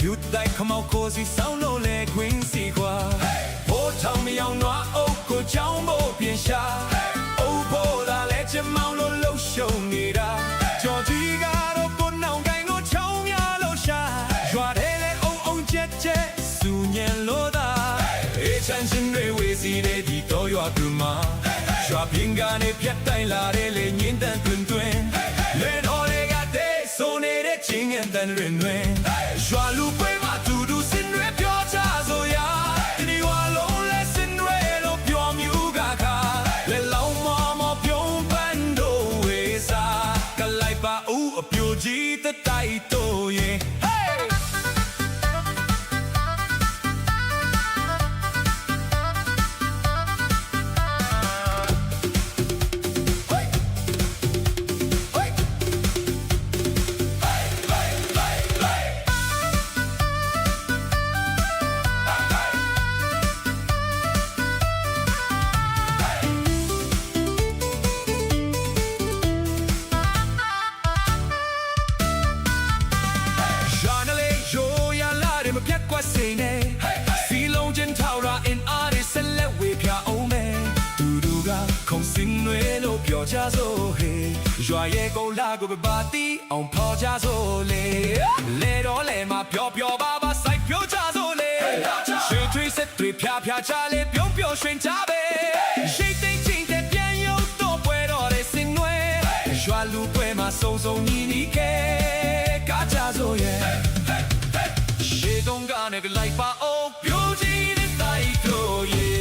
ယူတိုက်ခမောက်ကိုစီဆောင်းလို့လေခွင်းစီကွာဘိုးထောင်မြောင်နွားအုပ်ကိုချောင်းမို့ပြင်ရှာအုပ်ဖို့လာလဲချမောင်းလို့လှုပ်ရှုံနေတာကြော်ကြီးကတော့ကိုနောင်ကိုင်းကိုချောင်းများလို့ရှာရွာထဲလေအုံအုံကျက်ကျက်စူညံလို့သာအေးချမ်းရှင်တွေဝေစီတဲ့ဒီတော့ရွာကူမှာရွာပင်ကနေပြတ်တိုင်းလာတဲ့လေညင်းတန်တွင်တွင်လေတော်လေးကတဲ့ဆိုနေတဲ့ချင်းငန်တန်ရင်တွင်ရွာလူပွဲမှာတူတူစင်တွေပြောချဆိုရဒီဝါလုံးလဲစင်တွေလို့ပြောမြူကခါလေလောင်မပြုံးပန်းတို့ဝေစာကလိုက်ပါဦးအပြိုကြီးတတိုက်တို့ရဲ့မပြတ်ကွက်စိနေစီလုံးချင်းထောက်ရာအင်အားတွေဆက်လက်ဝေပြအောင်မယ်တူတူကခုံစင်ွေလို့ပြောကြစို့ဟေးရွာရဲ့ကိုလာကိုပါတီအောင်ဖော်ကြစို့လေလေတော့လေမပျော်ပျော်ပါပါစိုက်ပြောကြစို့လေရွှေထွေးဆက်တွေဖြာဖြာချလေပြုံးပျော်ရွှင်ကြပဲရှိသိချင်းတဲ့ပြန်ရုပ်တော့ပွဲတော်တဲ့စင်ွေရွာလူပွဲမှာစုံစုံညီညီကဲကားကြစို့ရဲ့don't gonna be like my old beauty tonight, oh yeah.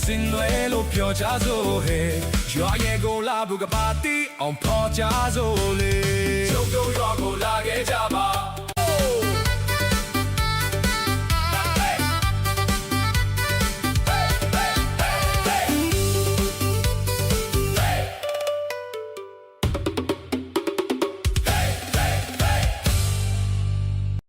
Xin lỗi lúcပြောcha rồi Yo go la buga party on po cha rồi Chốc đâu yo go la ge cha ba